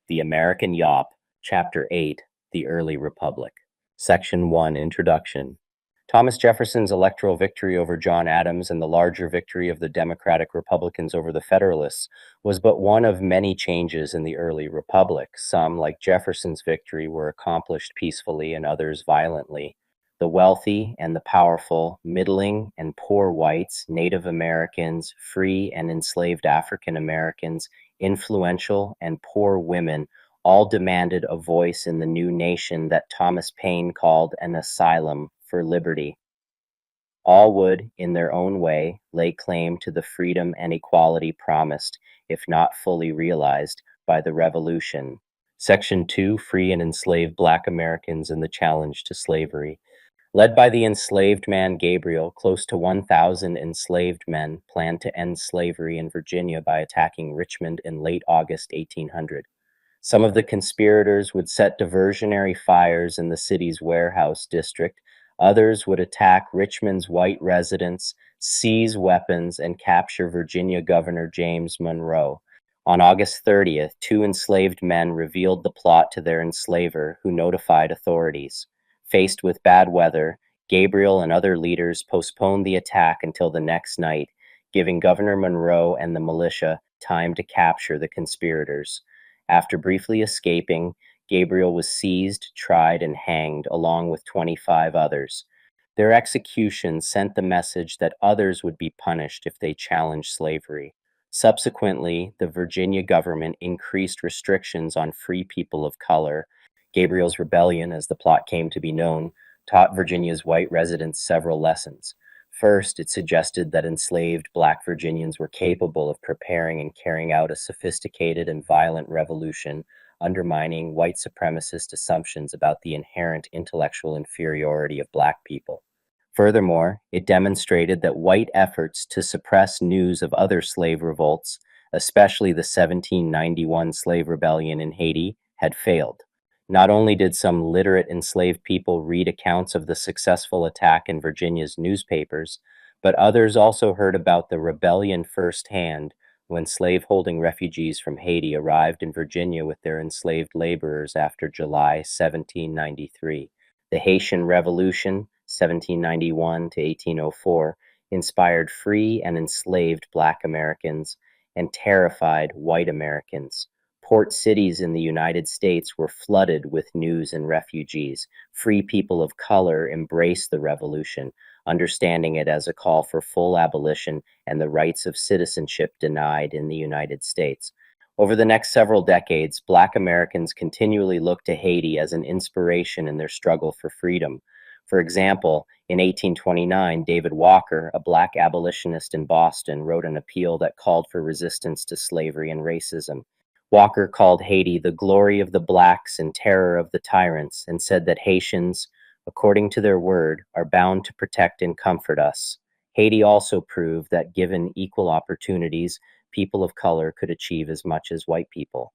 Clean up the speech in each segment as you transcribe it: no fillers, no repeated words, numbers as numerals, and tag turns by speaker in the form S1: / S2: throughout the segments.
S1: The American YAWP, Chapter 8, The Early Republic. Section 1, Introduction. Thomas Jefferson's electoral victory over John Adams and the larger victory of the Democratic Republicans over the Federalists was but one of many changes in the early republic. Some, like Jefferson's victory, were accomplished peacefully and others violently. The wealthy and the powerful, middling and poor whites, Native Americans, free and enslaved African Americans, influential and poor women all demanded a voice in the new nation that Thomas Paine called an asylum for liberty. All would, in their own way, lay claim to the freedom and equality promised, if not fully realized, by the Revolution. Section 2, Free and Enslaved Black Americans and the Challenge to Slavery. Led by the enslaved man Gabriel, close to 1,000 enslaved men planned to end slavery in Virginia by attacking Richmond in late August 1800. Some of the conspirators would set diversionary fires in the city's warehouse district. Others would attack Richmond's white residents, seize weapons, and capture Virginia Governor James Monroe. On August 30th, two enslaved men revealed the plot to their enslaver, who notified authorities. Faced with bad weather, Gabriel and other leaders postponed the attack until the next night, giving Governor Monroe and the militia time to capture the conspirators. After briefly escaping, Gabriel was seized, tried, and hanged along with 25 others. Their execution sent the message that others would be punished if they challenged slavery. Subsequently, the Virginia government increased restrictions on free people of color. Gabriel's rebellion, as the plot came to be known, taught Virginia's white residents several lessons. First, it suggested that enslaved Black Virginians were capable of preparing and carrying out a sophisticated and violent revolution, undermining white supremacist assumptions about the inherent intellectual inferiority of Black people. Furthermore, it demonstrated that white efforts to suppress news of other slave revolts, especially the 1791 slave rebellion in Haiti, had failed. Not only did some literate enslaved people read accounts of the successful attack in Virginia's newspapers, but others also heard about the rebellion firsthand when slaveholding refugees from Haiti arrived in Virginia with their enslaved laborers after July 1793. The Haitian Revolution, 1791 to 1804, inspired free and enslaved Black Americans and terrified white Americans. Port cities in the United States were flooded with news and refugees. Free people of color embraced the revolution, understanding it as a call for full abolition and the rights of citizenship denied in the United States. Over the next several decades, Black Americans continually looked to Haiti as an inspiration in their struggle for freedom. For example, in 1829, David Walker, a Black abolitionist in Boston, wrote an appeal that called for resistance to slavery and racism. Walker called Haiti the glory of the Blacks and terror of the tyrants, and said that Haitians, according to their word, are bound to protect and comfort us. Haiti also proved that given equal opportunities, people of color could achieve as much as white people.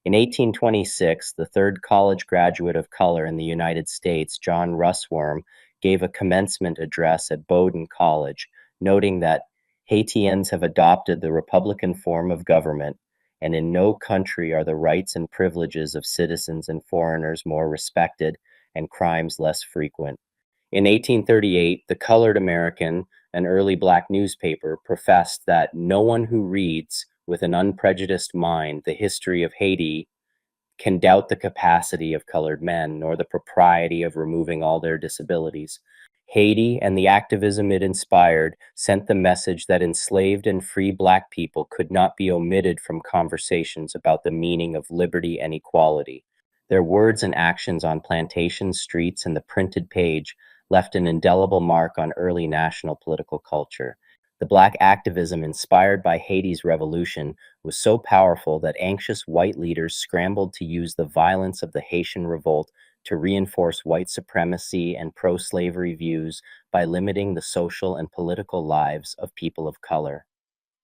S1: In 1826, the third college graduate of color in the United States, John Russwurm, gave a commencement address at Bowdoin College, noting that Haitians have adopted the Republican form of government, and in no country are the rights and privileges of citizens and foreigners more respected and crimes less frequent. In 1838, the Colored American, an early Black newspaper, professed that no one who reads with an unprejudiced mind the history of Haiti can doubt the capacity of colored men, nor the propriety of removing all their disabilities. Haiti and the activism it inspired sent the message that enslaved and free Black people could not be omitted from conversations about the meaning of liberty and equality. Their words and actions on plantation streets and the printed page left an indelible mark on early national political culture. The Black activism inspired by Haiti's revolution was so powerful that anxious white leaders scrambled to use the violence of the Haitian revolt to reinforce white supremacy and pro-slavery views by limiting the social and political lives of people of color.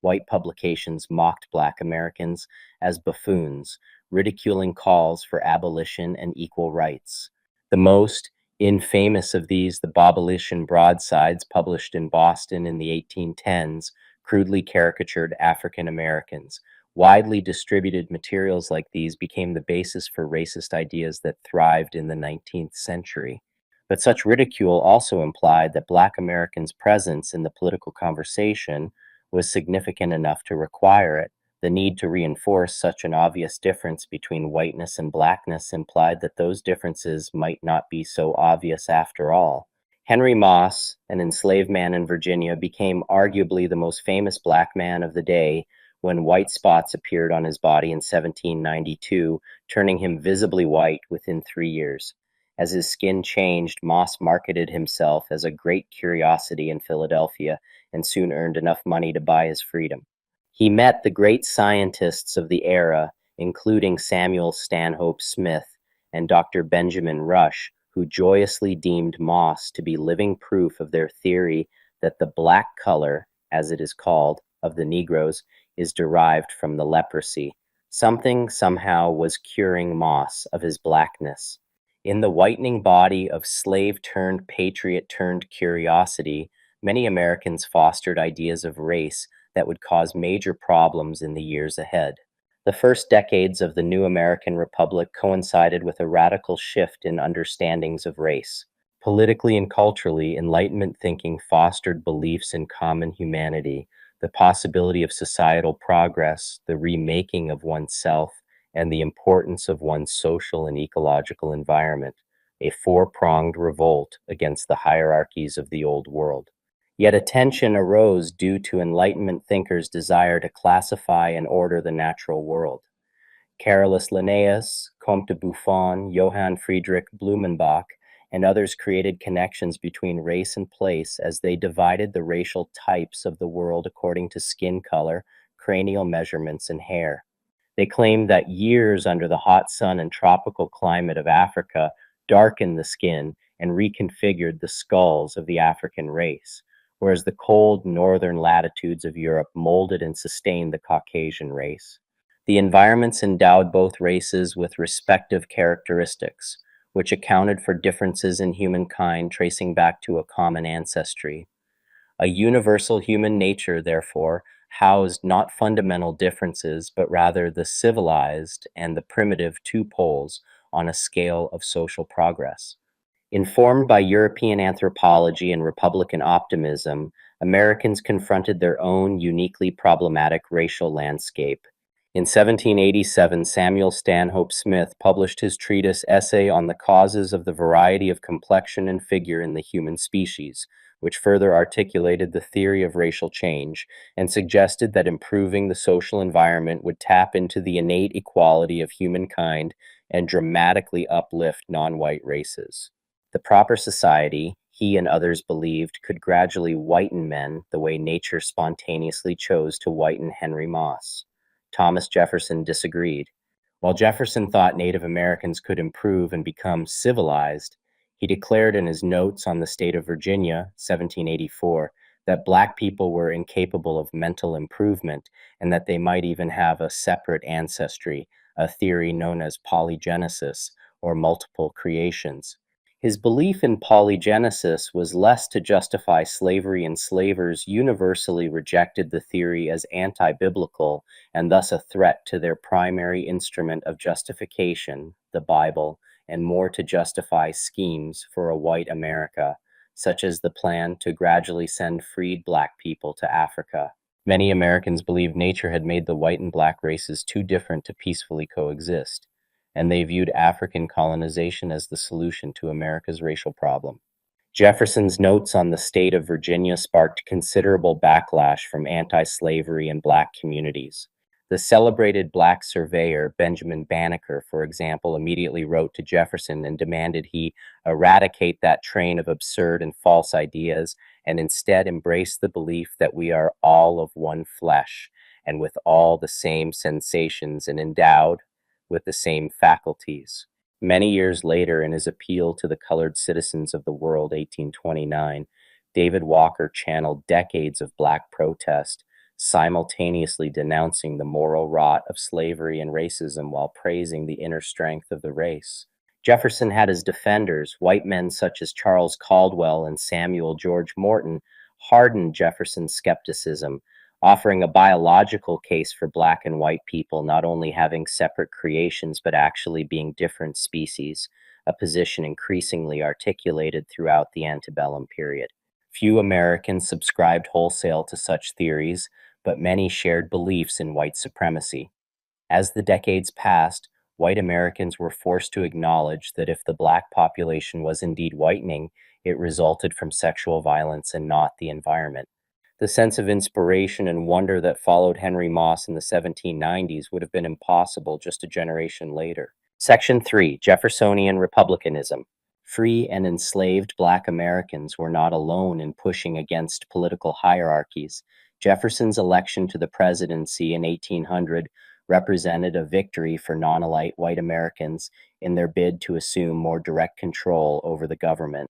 S1: White publications mocked Black Americans as buffoons, ridiculing calls for abolition and equal rights. The most infamous of these, the Bobolition broadsides published in Boston in the 1810s, crudely caricatured African Americans. Widely distributed materials like these became the basis for racist ideas that thrived in the 19th century. But such ridicule also implied that Black Americans' presence in the political conversation was significant enough to require it. The need to reinforce such an obvious difference between whiteness and blackness implied that those differences might not be so obvious after all. Henry Moss, an enslaved man in Virginia, became arguably the most famous black man of the day when white spots appeared on his body in 1792, turning him visibly white within 3 years. As his skin changed, Moss marketed himself as a great curiosity in Philadelphia and soon earned enough money to buy his freedom. He met the great scientists of the era, including Samuel Stanhope Smith and Dr. Benjamin Rush, who joyously deemed Moss to be living proof of their theory that the black color, as it is called, of the Negroes is derived from the leprosy. Something somehow was curing Moss of his blackness. In the whitening body of slave turned patriot turned curiosity, many Americans fostered ideas of race that would cause major problems in the years ahead. The first decades of the new American Republic coincided with a radical shift in understandings of race. Politically and culturally, Enlightenment thinking fostered beliefs in common humanity, the possibility of societal progress, the remaking of oneself, and the importance of one's social and ecological environment, a four-pronged revolt against the hierarchies of the old world. Yet a tension arose due to Enlightenment thinkers' desire to classify and order the natural world. Carolus Linnaeus, Comte de Buffon, Johann Friedrich Blumenbach, and others created connections between race and place as they divided the racial types of the world according to skin color, cranial measurements, and hair. They claimed that years under the hot sun and tropical climate of Africa darkened the skin and reconfigured the skulls of the African race, whereas the cold northern latitudes of Europe molded and sustained the Caucasian race. The environments endowed both races with respective characteristics, which accounted for differences in humankind tracing back to a common ancestry. A universal human nature, therefore, housed not fundamental differences, but rather the civilized and the primitive two poles on a scale of social progress. Informed by European anthropology and Republican optimism, Americans confronted their own uniquely problematic racial landscape. In 1787, Samuel Stanhope Smith published his treatise Essay on the Causes of the Variety of Complexion and Figure in the Human Species, which further articulated the theory of racial change and suggested that improving the social environment would tap into the innate equality of humankind and dramatically uplift non-white races. The proper society, he and others believed, could gradually whiten men the way nature spontaneously chose to whiten Henry Moss. Thomas Jefferson disagreed. While Jefferson thought Native Americans could improve and become civilized, he declared in his Notes on the State of Virginia, 1784, that black people were incapable of mental improvement and that they might even have a separate ancestry, a theory known as polygenesis, or multiple creations. His belief in polygenesis was less to justify slavery, and slavers universally rejected the theory as anti-biblical and thus a threat to their primary instrument of justification, the Bible, and more to justify schemes for a white America, such as the plan to gradually send freed black people to Africa. Many Americans believed nature had made the white and black races too different to peacefully coexist, and they viewed African colonization as the solution to America's racial problem. Jefferson's Notes on the State of Virginia sparked considerable backlash from anti-slavery and black communities. The celebrated black surveyor Benjamin Banneker, for example, immediately wrote to Jefferson and demanded he eradicate that train of absurd and false ideas and instead embrace the belief that we are all of one flesh and with all the same sensations and endowed with the same faculties. Many years later, in his appeal to the colored citizens of the world, 1829, David Walker channeled decades of black protest, simultaneously denouncing the moral rot of slavery and racism while praising the inner strength of the race. Jefferson had his defenders, white men such as Charles Caldwell and Samuel George Morton, hardened Jefferson's skepticism, offering a biological case for black and white people not only having separate creations but actually being different species, a position increasingly articulated throughout the antebellum period. Few Americans subscribed wholesale to such theories, but many shared beliefs in white supremacy. As the decades passed, white Americans were forced to acknowledge that if the black population was indeed whitening, it resulted from sexual violence and not the environment. The sense of inspiration and wonder that followed Henry Moss in the 1790s would have been impossible just a generation later. Section 3. Jeffersonian Republicanism. Free and enslaved black Americans were not alone in pushing against political hierarchies. Jefferson's election to the presidency in 1800 represented a victory for non-elite white Americans in their bid to assume more direct control over the government.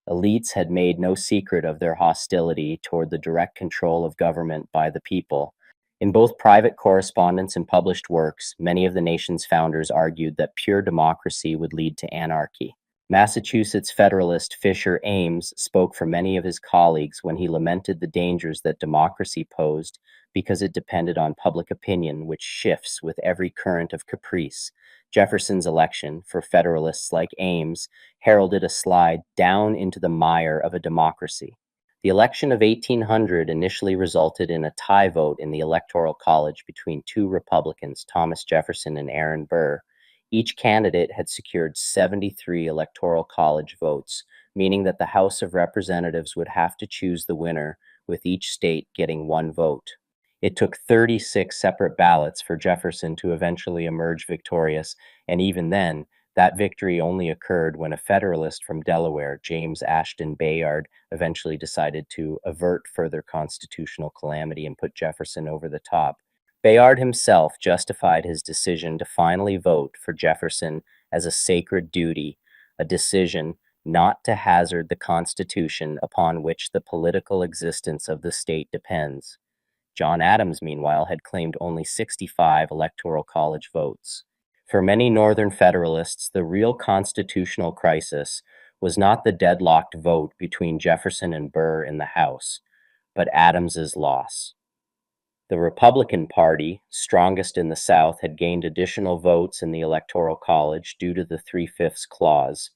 S1: Elites had made no secret of their hostility toward the direct control of government by the people. In both private correspondence and published works, many of the nation's founders argued that pure democracy would lead to anarchy. Massachusetts Federalist Fisher Ames spoke for many of his colleagues when he lamented the dangers that democracy posed because it depended on public opinion, which shifts with every current of caprice. Jefferson's election, for Federalists like Ames, heralded a slide down into the mire of a democracy. The election of 1800 initially resulted in a tie vote in the Electoral College between two Republicans, Thomas Jefferson and Aaron Burr. Each candidate had secured 73 Electoral College votes, meaning that the House of Representatives would have to choose the winner, with each state getting one vote. It took 36 separate ballots for Jefferson to eventually emerge victorious, and even then, that victory only occurred when a Federalist from Delaware, James Ashton Bayard, eventually decided to avert further constitutional calamity and put Jefferson over the top. Bayard himself justified his decision to finally vote for Jefferson as a sacred duty, a decision not to hazard the Constitution upon which the political existence of the state depends. John Adams, meanwhile, had claimed only 65 Electoral College votes. For many Northern Federalists, the real constitutional crisis was not the deadlocked vote between Jefferson and Burr in the House, but Adams's loss. The Republican Party, strongest in the South, had gained additional votes in the Electoral College due to the 3/5 clause.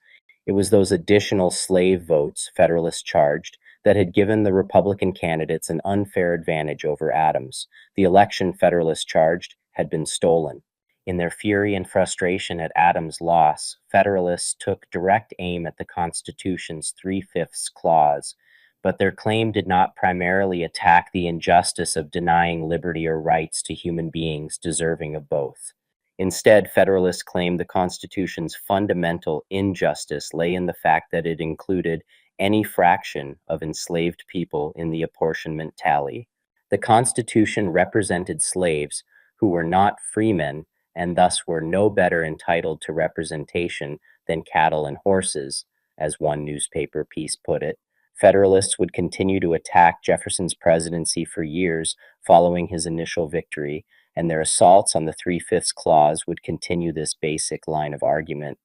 S1: It was those additional slave votes, Federalists charged, that had given the Republican candidates an unfair advantage over Adams. The election, Federalists charged, had been stolen. In their fury and frustration at Adams' loss, Federalists took direct aim at the Constitution's 3/5 clause, but their claim did not primarily attack the injustice of denying liberty or rights to human beings deserving of both. Instead, Federalists claimed the Constitution's fundamental injustice lay in the fact that it included any fraction of enslaved people in the apportionment tally. The Constitution represented slaves who were not freemen and thus were no better entitled to representation than cattle and horses, as one newspaper piece put it. Federalists would continue to attack Jefferson's presidency for years following his initial victory, and their assaults on the 3/5 clause would continue this basic line of argument.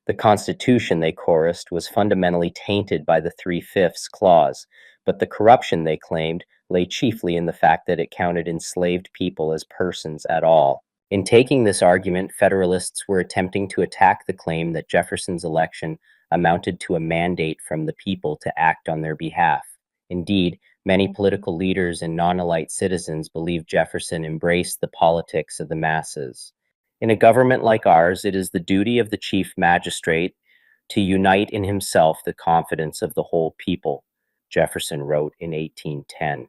S1: The Constitution, they chorused, was fundamentally tainted by the 3/5 clause, but the corruption, they claimed, lay chiefly in the fact that it counted enslaved people as persons at all. In taking this argument, Federalists were attempting to attack the claim that Jefferson's election amounted to a mandate from the people to act on their behalf. Indeed, many political leaders and non-elite citizens believed Jefferson embraced the politics of the masses. In a government like ours, it is the duty of the chief magistrate to unite in himself the confidence of the whole people, Jefferson wrote in 1810.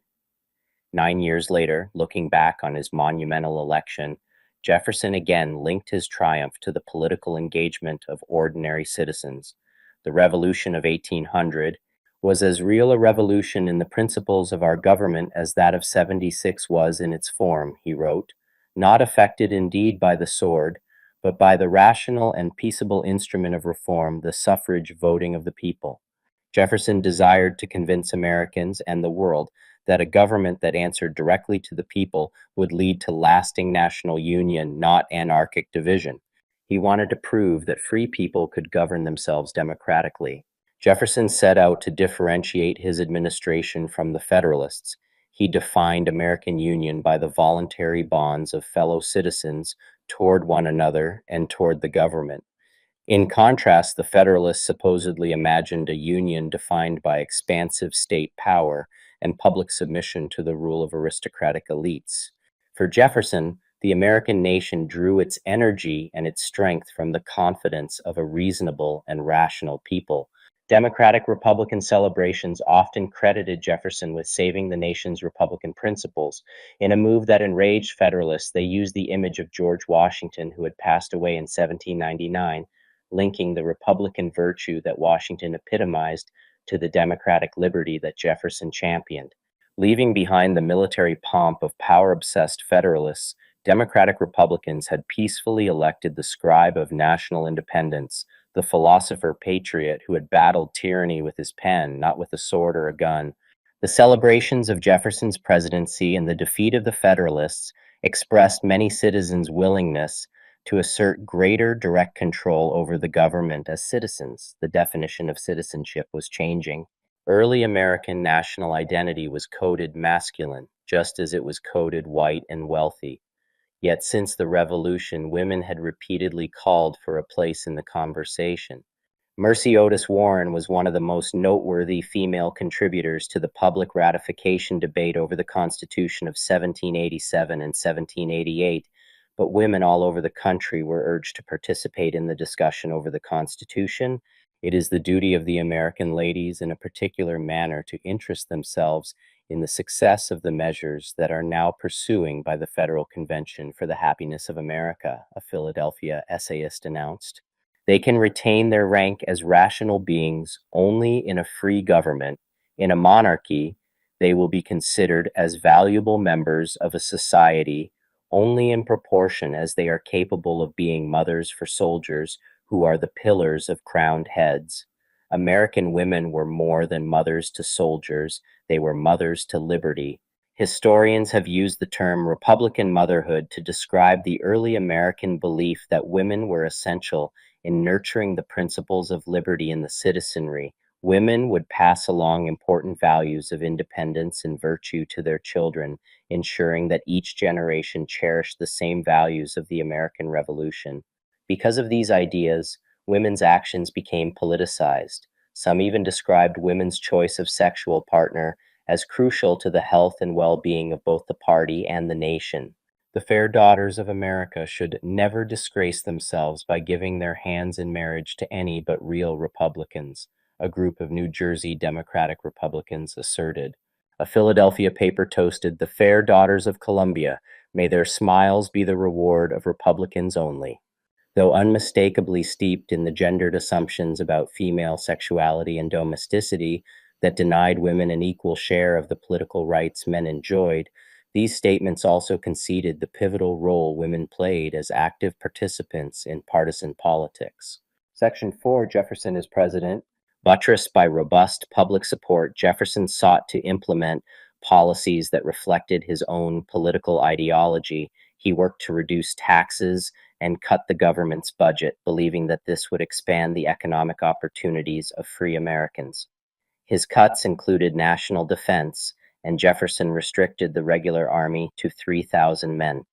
S1: 9 years later, looking back on his monumental election, Jefferson again linked his triumph to the political engagement of ordinary citizens. The Revolution of 1800 was as real a revolution in the principles of our government as that of '76 was in its form, he wrote, not affected indeed by the sword, but by the rational and peaceable instrument of reform, the suffrage voting of the people. Jefferson desired to convince Americans and the world that a government that answered directly to the people would lead to lasting national union, not anarchic division. He wanted to prove that free people could govern themselves democratically. Jefferson set out to differentiate his administration from the Federalists. He defined American union by the voluntary bonds of fellow citizens toward one another and toward the government. In contrast, the Federalists supposedly imagined a union defined by expansive state power and public submission to the rule of aristocratic elites. For Jefferson, the American nation drew its energy and its strength from the confidence of a reasonable and rational people. Democratic Republican celebrations often credited Jefferson with saving the nation's Republican principles. In a move that enraged Federalists, they used the image of George Washington, who had passed away in 1799, linking the Republican virtue that Washington epitomized to the democratic liberty that Jefferson championed. Leaving behind the military pomp of power-obsessed Federalists, Democratic Republicans had peacefully elected the scribe of national independence, the philosopher patriot who had battled tyranny with his pen, not with a sword or a gun. The celebrations of Jefferson's presidency and the defeat of the Federalists expressed many citizens' willingness to assert greater direct control over the government as citizens. The definition of citizenship was changing. Early American national identity was coded masculine, just as it was coded white and wealthy. Yet since the Revolution, women had repeatedly called for a place in the conversation. Mercy Otis Warren was one of the most noteworthy female contributors to the public ratification debate over the Constitution of 1787 and 1788, but women all over the country were urged to participate in the discussion over the Constitution. It is the duty of the American ladies in a particular manner to interest themselves in the success of the measures that are now pursuing by the Federal Convention for the Happiness of America, a Philadelphia essayist announced. They can retain their rank as rational beings only in a free government. In a monarchy, they will be considered as valuable members of a society only in proportion as they are capable of being mothers for soldiers who are the pillars of crowned heads. American women were more than mothers to soldiers, they were mothers to liberty. Historians have used the term Republican motherhood to describe the early American belief that women were essential in nurturing the principles of liberty in the citizenry. Women would pass along important values of independence and virtue to their children, ensuring that each generation cherished the same values of the American Revolution. Because of these ideas, women's actions became politicized. Some even described women's choice of sexual partner as crucial to the health and well-being of both the party and the nation. The fair daughters of America should never disgrace themselves by giving their hands in marriage to any but real Republicans, a group of New Jersey Democratic Republicans asserted. A Philadelphia paper toasted, "The fair daughters of Columbia, may their smiles be the reward of Republicans only." Though unmistakably steeped in the gendered assumptions about female sexuality and domesticity that denied women an equal share of the political rights men enjoyed, these statements also conceded the pivotal role women played as active participants in partisan politics. Section 4, Jefferson as President. Buttressed by robust public support, Jefferson sought to implement policies that reflected his own political ideology. He worked to reduce taxes and cut the government's budget, believing that this would expand the economic opportunities of free Americans. His cuts included national defense, and Jefferson restricted the regular army to 3,000 men.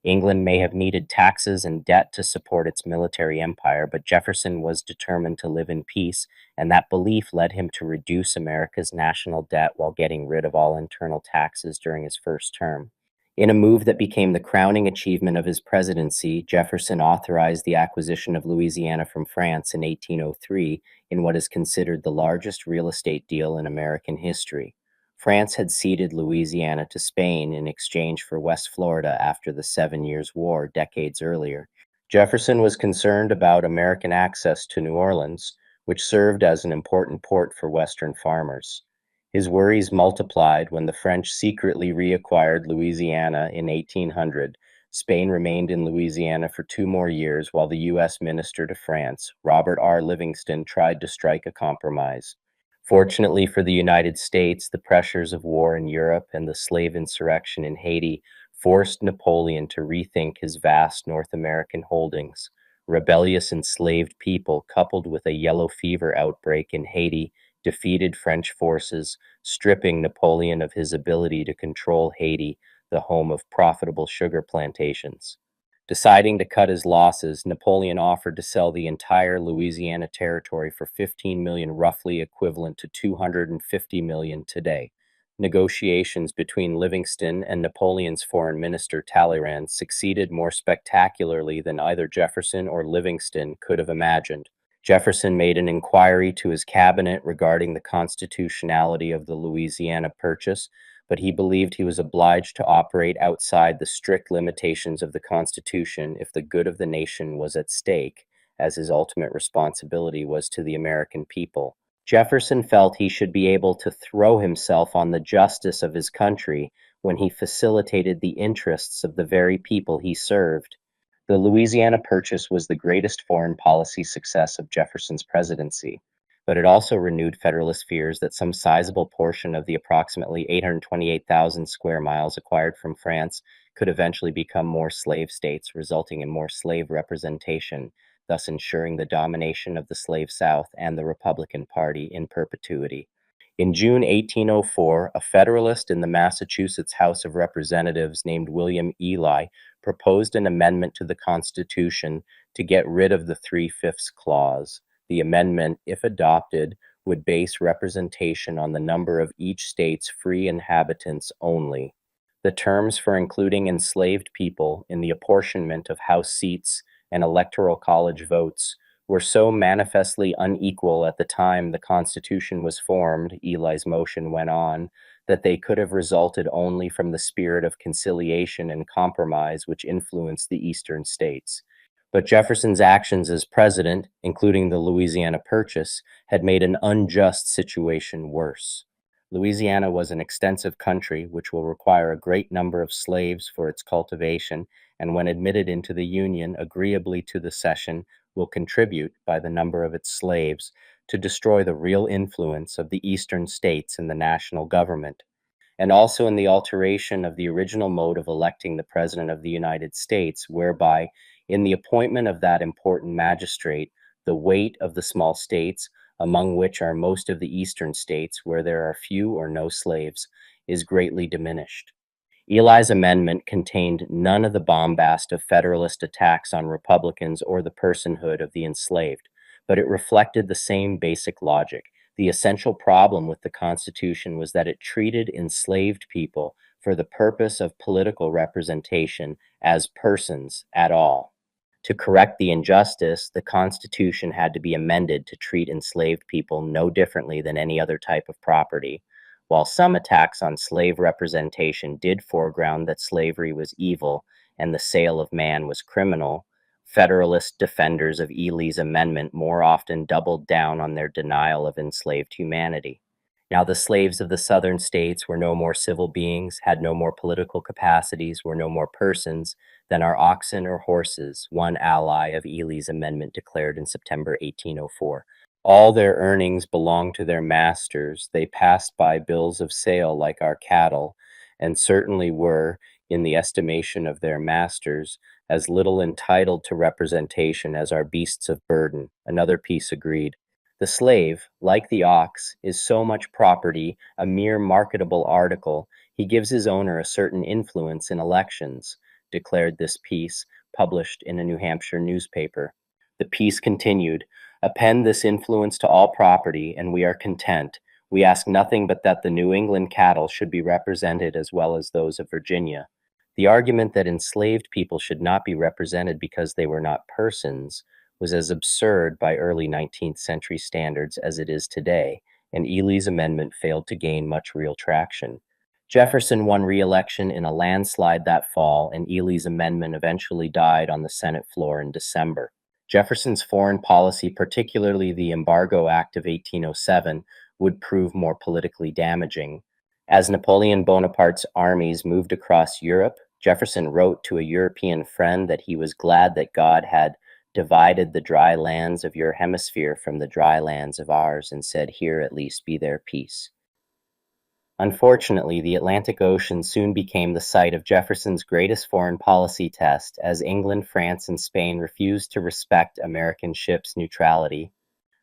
S1: England may have needed taxes and debt to support its military empire, but Jefferson was determined to live in peace, and that belief led him to reduce America's national debt while getting rid of all internal taxes during his first term. In a move that became the crowning achievement of his presidency, Jefferson authorized the acquisition of Louisiana from France in 1803 in what is considered the largest real estate deal in American history. France had ceded Louisiana to Spain in exchange for West Florida after the 7 Years' War decades earlier. Jefferson was concerned about American access to New Orleans, which served as an important port for Western farmers. His worries multiplied when the French secretly reacquired Louisiana in 1800. Spain remained in Louisiana for 2 more years while the U.S. minister to France, Robert R. Livingston, tried to strike a compromise. Fortunately for the United States, the pressures of war in Europe and the slave insurrection in Haiti forced Napoleon to rethink his vast North American holdings. Rebellious enslaved people, coupled with a yellow fever outbreak in Haiti, defeated French forces, stripping Napoleon of his ability to control Haiti, the home of profitable sugar plantations. Deciding to cut his losses, Napoleon offered to sell the entire Louisiana territory for $15 million, roughly equivalent to $250 million today. Negotiations between Livingston and Napoleon's foreign minister Talleyrand succeeded more spectacularly than either Jefferson or Livingston could have imagined. Jefferson made an inquiry to his cabinet regarding the constitutionality of the Louisiana Purchase, but he believed he was obliged to operate outside the strict limitations of the Constitution if the good of the nation was at stake, as his ultimate responsibility was to the American people. Jefferson felt he should be able to throw himself on the justice of his country when he facilitated the interests of the very people he served. The Louisiana Purchase was the greatest foreign policy success of Jefferson's presidency, but it also renewed Federalist fears that some sizable portion of the approximately 828,000 square miles acquired from France could eventually become more slave states, resulting in more slave representation, thus ensuring the domination of the slave South and the Republican Party in perpetuity. In June 1804, a Federalist in the Massachusetts House of Representatives named William Ely proposed an amendment to the Constitution to get rid of the 3/5 clause. The amendment, if adopted, would base representation on the number of each state's free inhabitants only. The terms for including enslaved people in the apportionment of House seats and electoral college votes were so manifestly unequal at the time the Constitution was formed, Ely's motion went on, that they could have resulted only from the spirit of conciliation and compromise which influenced the eastern states. But Jefferson's actions as president, including the Louisiana Purchase, had made an unjust situation worse. Louisiana was an extensive country which will require a great number of slaves for its cultivation, and when admitted into the Union agreeably to the cession, will contribute, by the number of its slaves, to destroy the real influence of the eastern states in the national government, and also in the alteration of the original mode of electing the President of the United States, whereby, in the appointment of that important magistrate, the weight of the small states, among which are most of the eastern states where there are few or no slaves, is greatly diminished. Ely's amendment contained none of the bombast of Federalist attacks on Republicans or the personhood of the enslaved, but it reflected the same basic logic. The essential problem with the Constitution was that it treated enslaved people for the purpose of political representation as persons at all. To correct the injustice, the Constitution had to be amended to treat enslaved people no differently than any other type of property. While some attacks on slave representation did foreground that slavery was evil and the sale of man was criminal, Federalist defenders of Ely's amendment more often doubled down on their denial of enslaved humanity. Now the slaves of the southern states were no more civil beings, had no more political capacities, were no more persons than are oxen or horses, one ally of Ely's amendment declared in September 1804. All their earnings belonged to their masters. They passed by bills of sale like our cattle, and certainly were, in the estimation of their masters, as little entitled to representation as our beasts of burden. Another piece agreed. The slave, like the ox, is so much property, a mere marketable article. He gives his owner a certain influence in elections, declared this piece, published in a New Hampshire newspaper. The piece continued, append this influence to all property, and we are content. We ask nothing but that the New England cattle should be represented as well as those of Virginia. The argument that enslaved people should not be represented because they were not persons was as absurd by early 19th century standards as it is today, and Ely's amendment failed to gain much real traction. Jefferson won re-election in a landslide that fall, and Ely's amendment eventually died on the Senate floor in December. Jefferson's foreign policy, particularly the Embargo Act of 1807, would prove more politically damaging. As Napoleon Bonaparte's armies moved across Europe, Jefferson wrote to a European friend that he was glad that God had divided the dry lands of your hemisphere from the dry lands of ours, and said, here at least be there peace. Unfortunately, the Atlantic Ocean soon became the site of Jefferson's greatest foreign policy test, as England, France, and Spain refused to respect American ships' neutrality.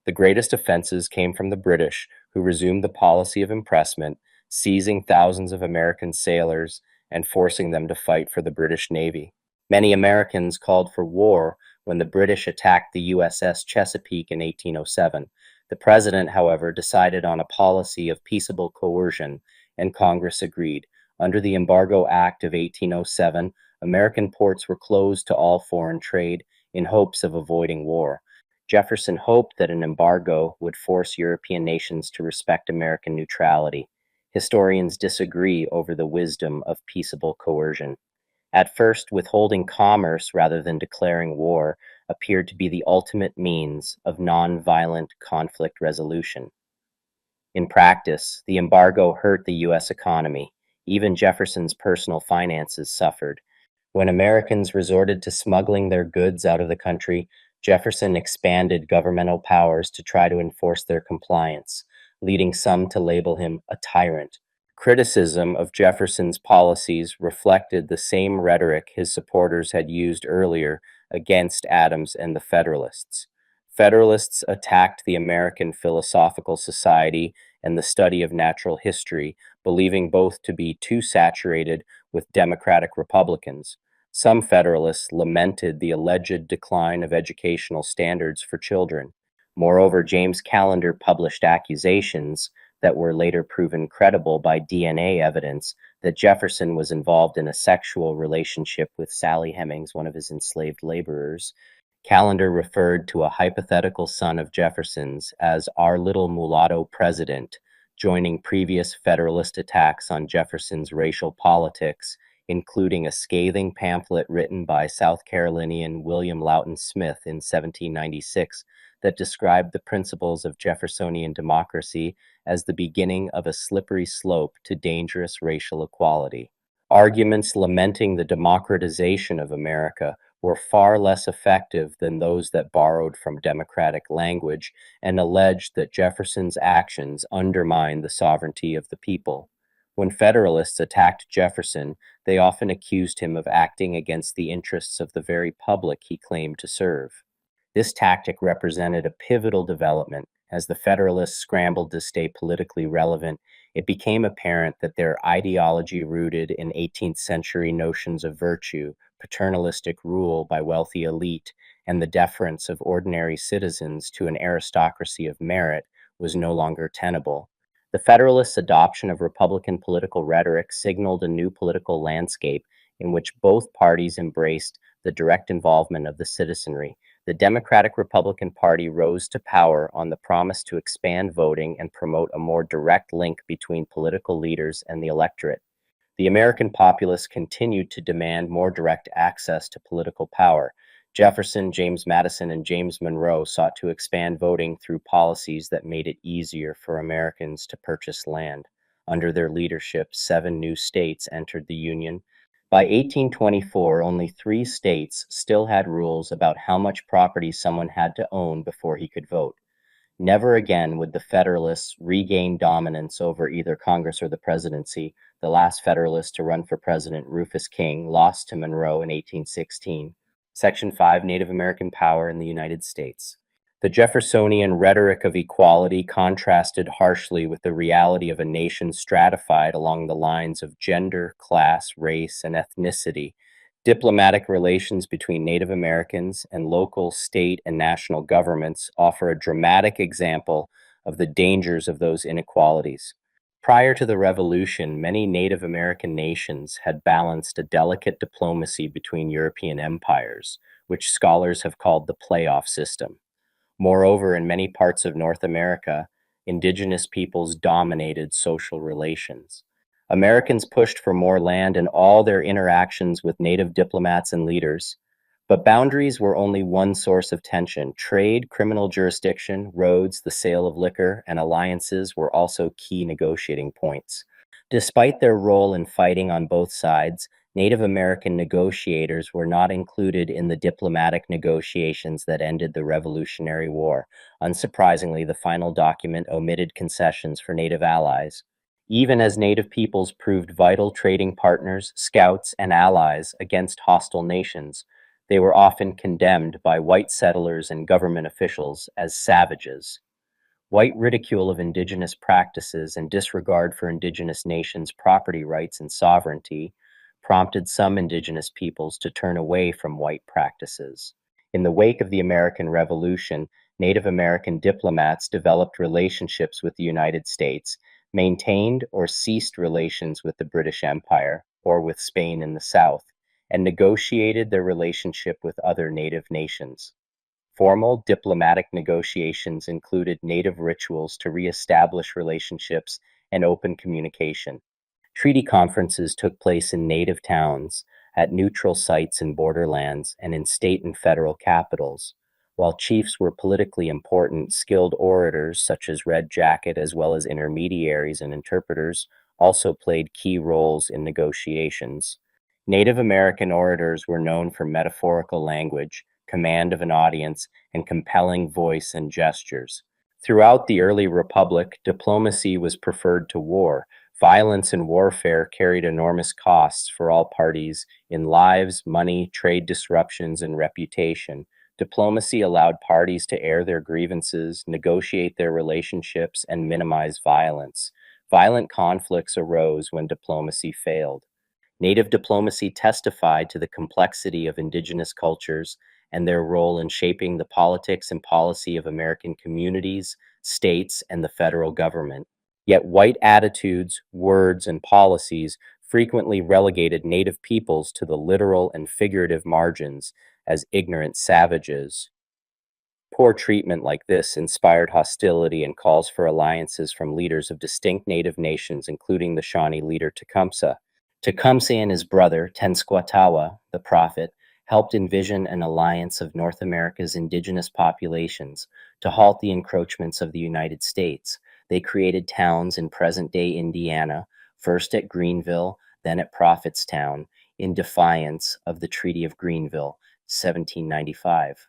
S1: The greatest offenses came from the British, who resumed the policy of impressment, seizing thousands of American sailors and forcing them to fight for the British Navy. Many Americans called for war when the British attacked the USS Chesapeake in 1807. The president, however, decided on a policy of peaceable coercion, and Congress agreed. Under the Embargo Act of 1807, American ports were closed to all foreign trade in hopes of avoiding war. Jefferson hoped that an embargo would force European nations to respect American neutrality. Historians disagree over the wisdom of peaceable coercion. At first, withholding commerce rather than declaring war appeared to be the ultimate means of nonviolent conflict resolution. In practice, the embargo hurt the U.S. economy. Even Jefferson's personal finances suffered. When Americans resorted to smuggling their goods out of the country, Jefferson expanded governmental powers to try to enforce their compliance, leading some to label him a tyrant. Criticism of Jefferson's policies reflected the same rhetoric his supporters had used earlier against Adams and the Federalists. Federalists attacked the American Philosophical Society and the study of natural history, believing both to be too saturated with Democratic Republicans. Some Federalists lamented the alleged decline of educational standards for children. Moreover, James Callender published accusations that were later proven credible by DNA evidence that Jefferson was involved in a sexual relationship with Sally Hemings, one of his enslaved laborers. Callender referred to a hypothetical son of Jefferson's as our little mulatto president, joining previous Federalist attacks on Jefferson's racial politics, including a scathing pamphlet written by South Carolinian William Loughton Smith in 1796 that described the principles of Jeffersonian democracy as the beginning of a slippery slope to dangerous racial equality. Arguments lamenting the democratization of America were far less effective than those that borrowed from democratic language and alleged that Jefferson's actions undermined the sovereignty of the people. When Federalists attacked Jefferson, they often accused him of acting against the interests of the very public he claimed to serve. This tactic represented a pivotal development. As the Federalists scrambled to stay politically relevant, it became apparent that their ideology, rooted in 18th century notions of virtue, paternalistic rule by wealthy elite, and the deference of ordinary citizens to an aristocracy of merit, was no longer tenable. The Federalists' adoption of Republican political rhetoric signaled a new political landscape in which both parties embraced the direct involvement of the citizenry. The Democratic-Republican Party rose to power on the promise to expand voting and promote a more direct link between political leaders and the electorate. The American populace continued to demand more direct access to political power. Jefferson, James Madison, and James Monroe sought to expand voting through policies that made it easier for Americans to purchase land. Under their leadership, 7 new states entered the Union. By 1824, only 3 states still had rules about how much property someone had to own before he could vote. Never again would the Federalists regain dominance over either Congress or the presidency. The last Federalist to run for president, Rufus King, lost to Monroe in 1816. Section 5, Native American Power in the United States. The Jeffersonian rhetoric of equality contrasted harshly with the reality of a nation stratified along the lines of gender, class, race, and ethnicity. Diplomatic relations between Native Americans and local, state, and national governments offer a dramatic example of the dangers of those inequalities. Prior to the Revolution, many Native American nations had balanced a delicate diplomacy between European empires, which scholars have called the playoff system. Moreover, in many parts of North America, indigenous peoples dominated social relations. Americans pushed for more land in all their interactions with native diplomats and leaders, but boundaries were only one source of tension. Trade, criminal jurisdiction, roads, the sale of liquor, and alliances were also key negotiating points. Despite their role in fighting on both sides, Native American negotiators were not included in the diplomatic negotiations that ended the Revolutionary War. Unsurprisingly, the final document omitted concessions for Native allies. Even as Native peoples proved vital trading partners, scouts, and allies against hostile nations, they were often condemned by white settlers and government officials as savages. White ridicule of indigenous practices and disregard for indigenous nations' property rights and sovereignty prompted some indigenous peoples to turn away from white practices. In the wake of the American Revolution, Native American diplomats developed relationships with the United States, maintained or ceased relations with the British Empire or with Spain in the South, and negotiated their relationship with other Native nations. Formal diplomatic negotiations included Native rituals to reestablish relationships and open communication. Treaty conferences took place in native towns, at neutral sites in borderlands, and in state and federal capitals. While chiefs were politically important, skilled orators such as Red Jacket, as well as intermediaries and interpreters, also played key roles in negotiations. Native American orators were known for metaphorical language, command of an audience, and compelling voice and gestures. Throughout the early republic, diplomacy was preferred to war. Violence and warfare carried enormous costs for all parties in lives, money, trade disruptions, and reputation. Diplomacy allowed parties to air their grievances, negotiate their relationships, and minimize violence. Violent conflicts arose when diplomacy failed. Native diplomacy testified to the complexity of indigenous cultures and their role in shaping the politics and policy of American communities, states, and the federal government. Yet white attitudes, words, and policies frequently relegated Native peoples to the literal and figurative margins as ignorant savages. Poor treatment like this inspired hostility and calls for alliances from leaders of distinct Native nations, including the Shawnee leader Tecumseh. Tecumseh and his brother, Tenskwatawa, the prophet, helped envision an alliance of North America's indigenous populations to halt the encroachments of the United States. They created towns in present-day Indiana, first at Greenville, then at Prophetstown, in defiance of the Treaty of Greenville, 1795.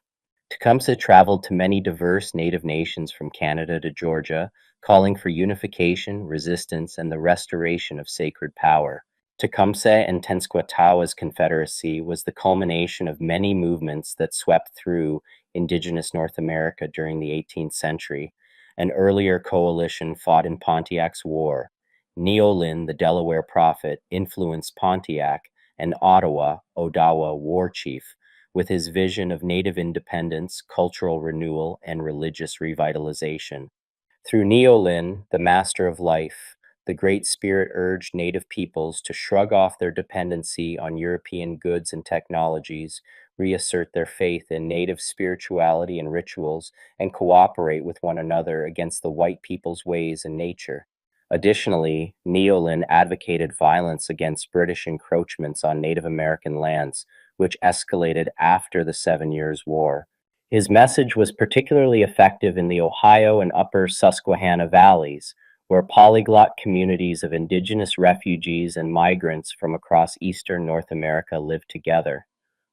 S1: Tecumseh traveled to many diverse Native nations from Canada to Georgia, calling for unification, resistance, and the restoration of sacred power. Tecumseh and Tenskwatawa's confederacy was the culmination of many movements that swept through indigenous North America during the 18th century. An earlier coalition fought in Pontiac's War. Neolin, the Delaware prophet, influenced Pontiac, and Ottawa, Odawa war chief, with his vision of Native independence, cultural renewal, and religious revitalization. Through Neolin, the master of life, the Great Spirit urged Native peoples to shrug off their dependency on European goods and technologies, reassert their faith in Native spirituality and rituals, and cooperate with one another against the white people's ways and nature. Additionally, Neolin advocated violence against British encroachments on Native American lands, which escalated after the 7 Years' War. His message was particularly effective in the Ohio and Upper Susquehanna valleys, where polyglot communities of indigenous refugees and migrants from across eastern North America lived together.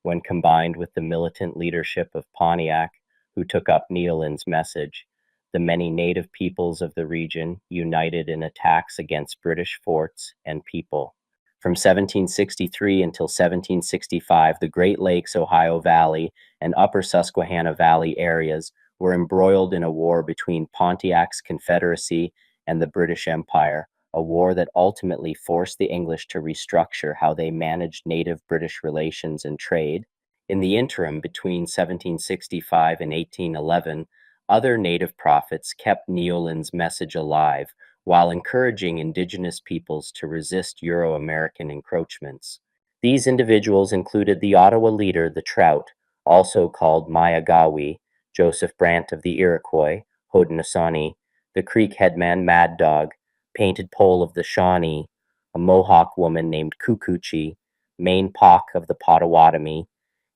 S1: When combined with the militant leadership of Pontiac, who took up Neolin's message, the many Native peoples of the region united in attacks against British forts and people. From 1763 until 1765, the Great Lakes, Ohio Valley, and Upper Susquehanna Valley areas were embroiled in a war between Pontiac's Confederacy and the British Empire, a war that ultimately forced the English to restructure how they managed Native British relations and trade. In the interim between 1765 and 1811, other Native prophets kept Neolin's message alive while encouraging indigenous peoples to resist Euro-American encroachments. These individuals included the Ottawa leader, the Trout, also called Mayagawi, Joseph Brant of the Iroquois, Haudenosaunee, the Creek headman Mad Dog, Painted Pole of the Shawnee, a Mohawk woman named Kukuchi, Main Pawk of the Potawatomi,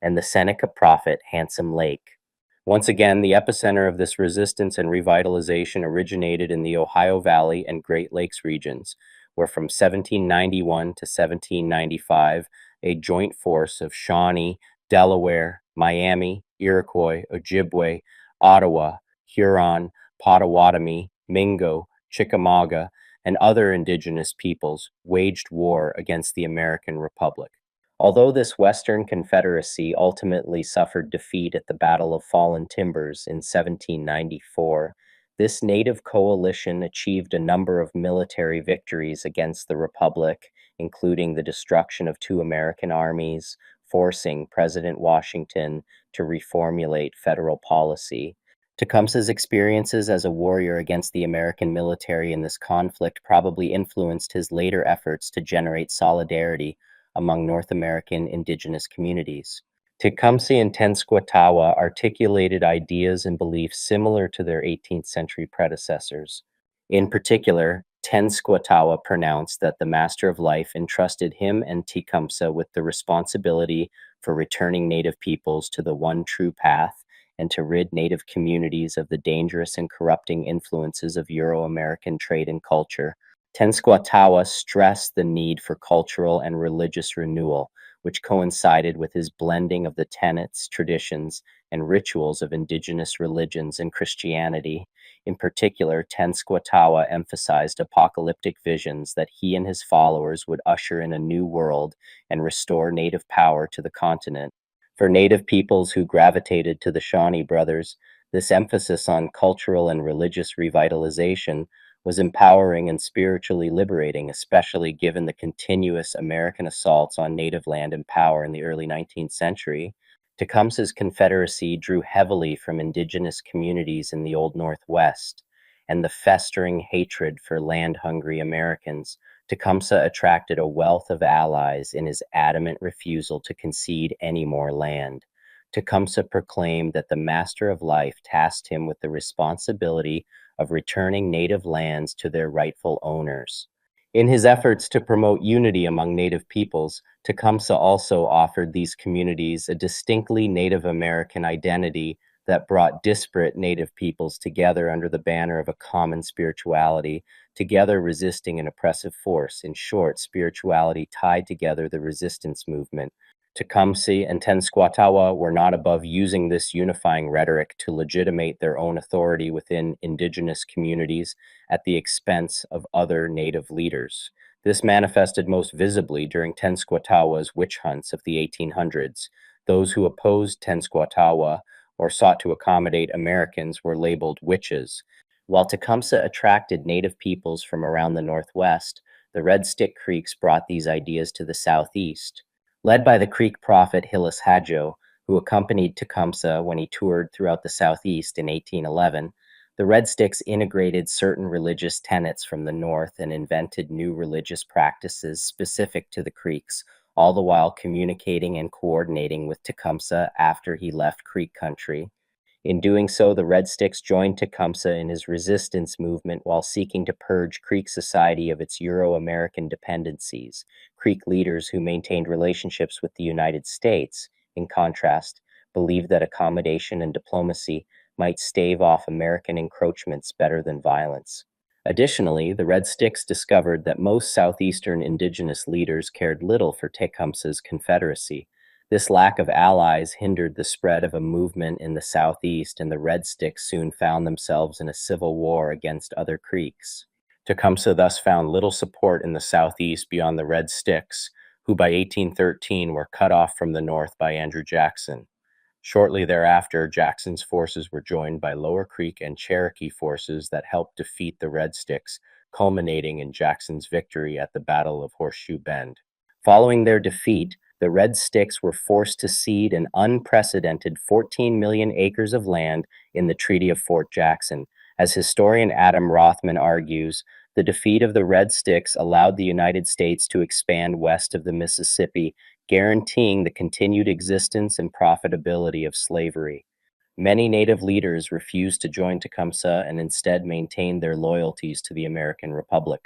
S1: and the Seneca prophet Handsome Lake. Once again, the epicenter of this resistance and revitalization originated in the Ohio Valley and Great Lakes regions, where from 1791 to 1795, a joint force of Shawnee, Delaware, Miami, Iroquois, Ojibwe, Ottawa, Huron, Potawatomi, Mingo, Chickamauga, and other indigenous peoples waged war against the American Republic. Although this Western Confederacy ultimately suffered defeat at the Battle of Fallen Timbers in 1794, This native coalition achieved a number of military victories against the Republic, including the destruction of two American armies, forcing President Washington to reformulate federal policy. Tecumseh's experiences as a warrior against the American military in this conflict probably influenced his later efforts to generate solidarity among North American indigenous communities. Tecumseh and Tenskwatawa articulated ideas and beliefs similar to their 18th century predecessors. In particular, Tenskwatawa pronounced that the Master of Life entrusted him and Tecumseh with the responsibility for returning Native peoples to the one true path and to rid Native communities of the dangerous and corrupting influences of Euro-American trade and culture. Tenskwatawa stressed the need for cultural and religious renewal, which coincided with his blending of the tenets, traditions, and rituals of indigenous religions and Christianity. In particular, Tenskwatawa emphasized apocalyptic visions that he and his followers would usher in a new world and restore native power to the continent. For native peoples who gravitated to the Shawnee brothers, this emphasis on cultural and religious revitalization was empowering and spiritually liberating, especially given the continuous American assaults on native land and power in the early 19th century. Tecumseh's Confederacy drew heavily from indigenous communities in the Old Northwest, and the festering hatred for land-hungry Americans. Tecumseh attracted a wealth of allies in his adamant refusal to concede any more land. Tecumseh proclaimed that the Master of Life tasked him with the responsibility of returning native lands to their rightful owners. In his efforts to promote unity among Native peoples, Tecumseh also offered these communities a distinctly Native American identity that brought disparate Native peoples together under the banner of a common spirituality, together resisting an oppressive force. In short, spirituality tied together the resistance movement. Tecumseh and Tenskwatawa were not above using this unifying rhetoric to legitimate their own authority within indigenous communities at the expense of other native leaders. This manifested most visibly during Tenskwatawa's witch hunts of the 1800s. Those who opposed Tenskwatawa or sought to accommodate Americans were labeled witches. While Tecumseh attracted native peoples from around the Northwest, the Red Stick Creeks brought these ideas to the Southeast. Led by the Creek prophet Hillis Hadjo, who accompanied Tecumseh when he toured throughout the Southeast in 1811, the Red Sticks integrated certain religious tenets from the North and invented new religious practices specific to the Creeks, all the while communicating and coordinating with Tecumseh after he left Creek country. In doing so, the Red Sticks joined Tecumseh in his resistance movement while seeking to purge Creek society of its Euro-American dependencies. Creek leaders who maintained relationships with the United States, in contrast, believed that accommodation and diplomacy might stave off American encroachments better than violence. Additionally, the Red Sticks discovered that most southeastern indigenous leaders cared little for Tecumseh's Confederacy. This lack of allies hindered the spread of a movement in the Southeast, and the Red Sticks soon found themselves in a civil war against other Creeks. Tecumseh thus found little support in the Southeast beyond the Red Sticks, who by 1813 were cut off from the North by Andrew Jackson. Shortly thereafter, Jackson's forces were joined by Lower Creek and Cherokee forces that helped defeat the Red Sticks, culminating in Jackson's victory at the Battle of Horseshoe Bend. Following their defeat, the Red Sticks were forced to cede an unprecedented 14 million acres of land in the Treaty of Fort Jackson. As historian Adam Rothman argues, the defeat of the Red Sticks allowed the United States to expand west of the Mississippi, guaranteeing the continued existence and profitability of slavery. Many Native leaders refused to join Tecumseh and instead maintained their loyalties to the American Republic.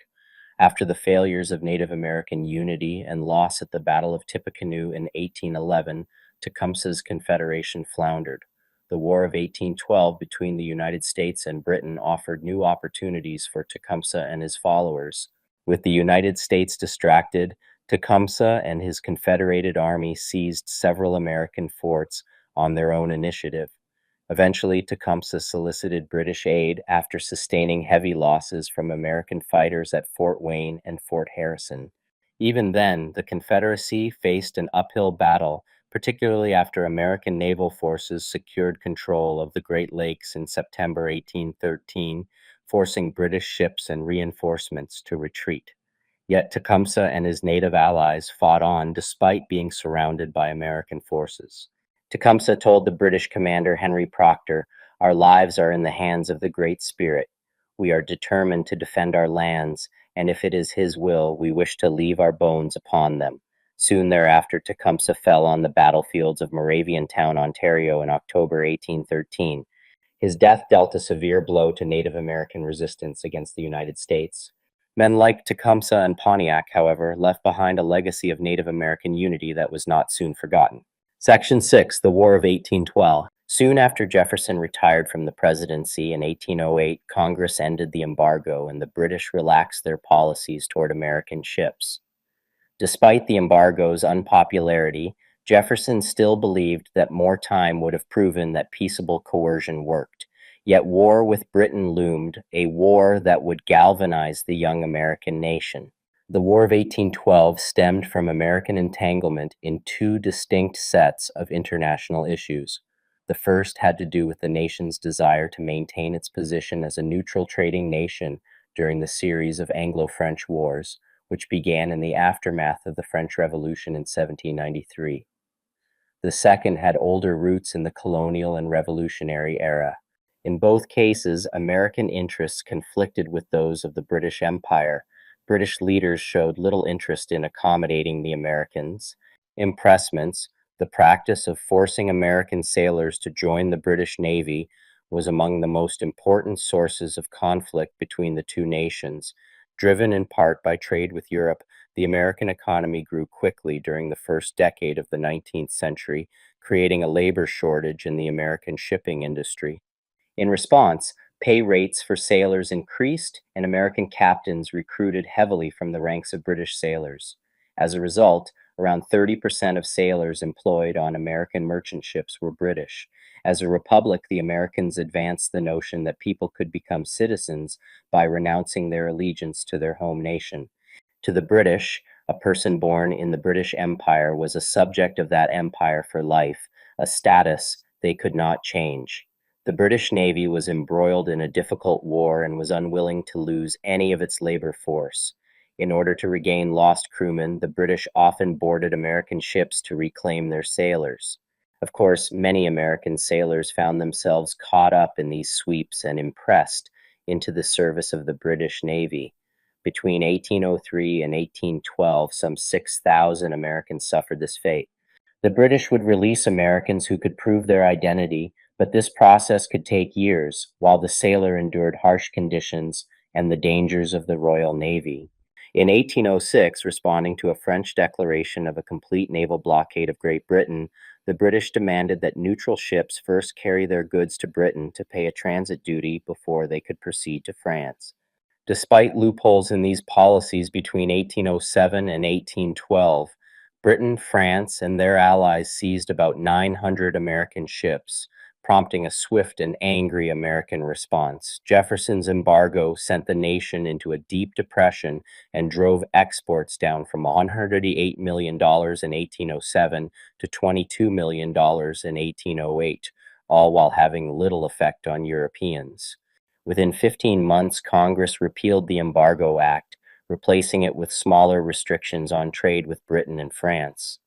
S1: After the failures of Native American unity and loss at the Battle of Tippecanoe in 1811, Tecumseh's Confederation floundered. The War of 1812 between the United States and Britain offered new opportunities for Tecumseh and his followers. With the United States distracted, Tecumseh and his Confederated Army seized several American forts on their own initiative. Eventually, Tecumseh solicited British aid after sustaining heavy losses from American fighters at Fort Wayne and Fort Harrison. Even then, the Confederacy faced an uphill battle particularly after American naval forces secured control of the Great Lakes in September 1813, forcing British ships and reinforcements to retreat. Yet Tecumseh and his native allies fought on despite being surrounded by American forces. Tecumseh told the British commander Henry Proctor, "Our lives are in the hands of the Great Spirit. We are determined to defend our lands, and if it is his will, we wish to leave our bones upon them." Soon thereafter, Tecumseh fell on the battlefields of Moraviantown, Ontario in October 1813. His death dealt a severe blow to Native American resistance against the United States. Men like Tecumseh and Pontiac, however, left behind a legacy of Native American unity that was not soon forgotten. Section 6, the War of 1812. Soon after Jefferson retired from the presidency in 1808, Congress ended the embargo and the British relaxed their policies toward American ships. Despite the embargo's unpopularity, Jefferson still believed that more time would have proven that peaceable coercion worked. Yet war with Britain loomed, a war that would galvanize the young American nation. The War of 1812 stemmed from American entanglement in two distinct sets of international issues. The first had to do with the nation's desire to maintain its position as a neutral trading nation during the series of Anglo-French wars, which began in the aftermath of the French Revolution in 1793. The second had older roots in the colonial and revolutionary era. In both cases, American interests conflicted with those of the British Empire. British leaders showed little interest in accommodating the Americans. Impressments, the practice of forcing American sailors to join the British Navy, was among the most important sources of conflict between the two nations. Driven in part by trade with Europe, the American economy grew quickly during the first decade of the 19th century, creating a labor shortage in the American shipping industry. In response, pay rates for sailors increased, and American captains recruited heavily from the ranks of British sailors. As a result, around 30% of sailors employed on American merchant ships were British. As a republic, the Americans advanced the notion that people could become citizens by renouncing their allegiance to their home nation. To the British, a person born in the British Empire was a subject of that empire for life, a status they could not change. The British Navy was embroiled in a difficult war and was unwilling to lose any of its labor force. In order to regain lost crewmen, the British often boarded American ships to reclaim their sailors. Of course, many American sailors found themselves caught up in these sweeps and impressed into the service of the British Navy. Between 1803 and 1812, some 6,000 Americans suffered this fate. The British would release Americans who could prove their identity, but this process could take years, while the sailor endured harsh conditions and the dangers of the Royal Navy. In 1806, responding to a French declaration of a complete naval blockade of Great Britain, the British demanded that neutral ships first carry their goods to Britain to pay a transit duty before they could proceed to France. Despite loopholes in these policies between 1807 and 1812, Britain, France, and their allies seized about 900 American ships, prompting a swift and angry American response. Jefferson's embargo sent the nation into a deep depression and drove exports down from $188 million in 1807 to $22 million in 1808, all while having little effect on Europeans. Within 15 months, Congress repealed the Embargo Act, replacing it with smaller restrictions on trade with Britain and France.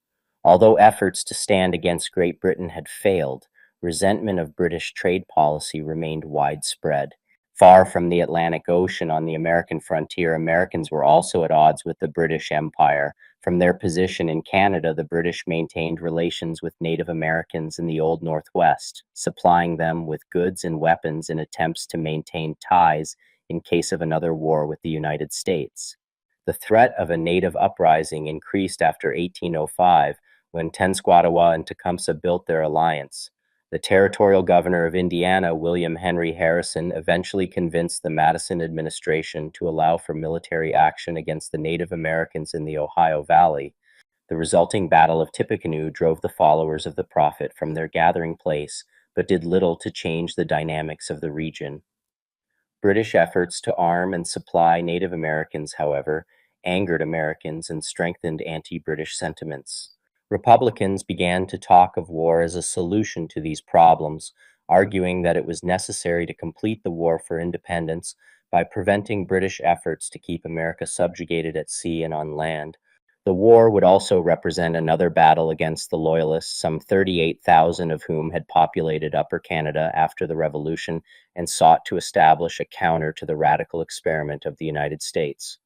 S1: Although efforts to stand against Great Britain had failed, resentment of British trade policy remained widespread. Far from the Atlantic Ocean on the American frontier, Americans were also at odds with the British Empire. From their position in Canada, the British maintained relations with Native Americans in the Old Northwest, supplying them with goods and weapons in attempts to maintain ties in case of another war with the United States. The threat of a native uprising increased after 1805, when Tenskwatawa and Tecumseh built their alliance. The territorial governor of Indiana, William Henry Harrison, eventually convinced the Madison administration to allow for military action against the Native Americans in the Ohio Valley. The resulting Battle of Tippecanoe drove the followers of the prophet from their gathering place, but did little to change the dynamics of the region. British efforts to arm and supply Native Americans, however, angered Americans and strengthened anti-British sentiments. Republicans began to talk of war as a solution to these problems, arguing that it was necessary to complete the war for independence by preventing British efforts to keep America subjugated at sea and on land. The war would also represent another battle against the Loyalists, some 38,000 of whom had populated Upper Canada after the Revolution and sought to establish a counter to the radical experiment of the United States.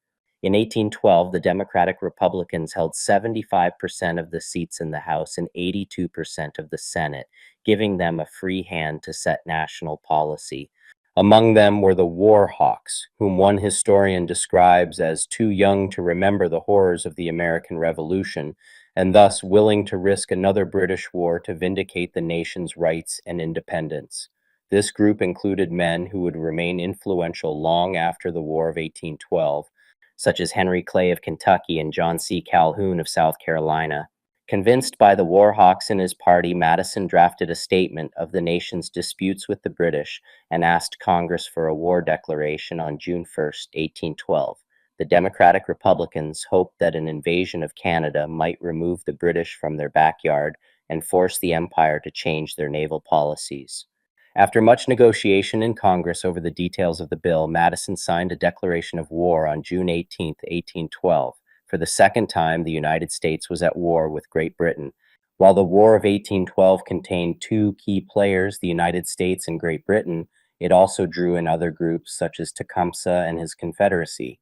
S1: In 1812, the Democratic Republicans held 75% of the seats in the House and 82% of the Senate, giving them a free hand to set national policy. Among them were the war hawks, whom one historian describes as too young to remember the horrors of the American Revolution, and thus willing to risk another British war to vindicate the nation's rights and independence. This group included men who would remain influential long after the War of 1812, such as Henry Clay of Kentucky and John C. Calhoun of South Carolina. Convinced by the war hawks in his party, Madison drafted a statement of the nation's disputes with the British and asked Congress for a war declaration on June 1, 1812. The Democratic Republicans hoped that an invasion of Canada might remove the British from their backyard and force the Empire to change their naval policies. After much negotiation in Congress over the details of the bill, Madison signed a declaration of war on June 18, 1812. For the second time, the United States was at war with Great Britain. While the War of 1812 contained two key players, the United States and Great Britain, it also drew in other groups such as Tecumseh and his Confederacy.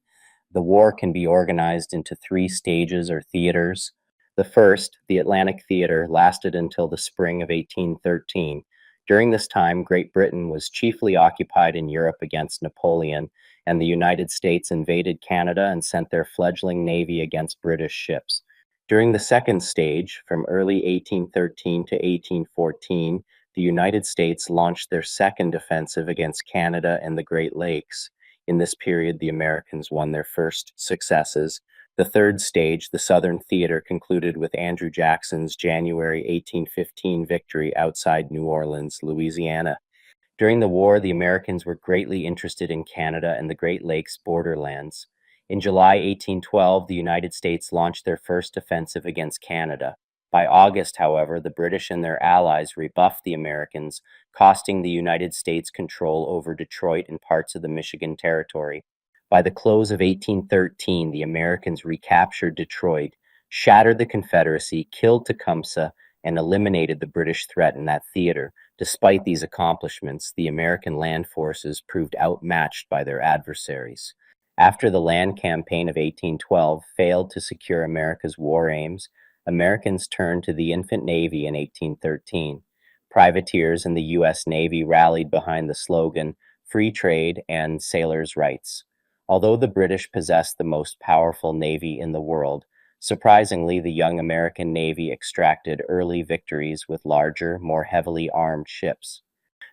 S1: The war can be organized into three stages or theaters. The first, the Atlantic Theater, lasted until the spring of 1813. During this time, Great Britain was chiefly occupied in Europe against Napoleon, and the United States invaded Canada and sent their fledgling navy against British ships. During the second stage, from early 1813 to 1814, the United States launched their second offensive against Canada and the Great Lakes. In this period, the Americans won their first successes. The third stage, the Southern Theater, concluded with Andrew Jackson's January 1815 victory outside New Orleans, Louisiana. During the war, the Americans were greatly interested in Canada and the Great Lakes borderlands. In July 1812, the United States launched their first offensive against Canada. By August, however, the British and their allies rebuffed the Americans, costing the United States control over Detroit and parts of the Michigan Territory. By the close of 1813, the Americans recaptured Detroit, shattered the Confederacy, killed Tecumseh, and eliminated the British threat in that theater. Despite these accomplishments, the American land forces proved outmatched by their adversaries. After the land campaign of 1812 failed to secure America's war aims, Americans turned to the infant navy in 1813. Privateers in the U.S. Navy rallied behind the slogan, "Free Trade and Sailors' Rights." Although the British possessed the most powerful navy in the world, surprisingly, the young American Navy extracted early victories with larger, more heavily armed ships.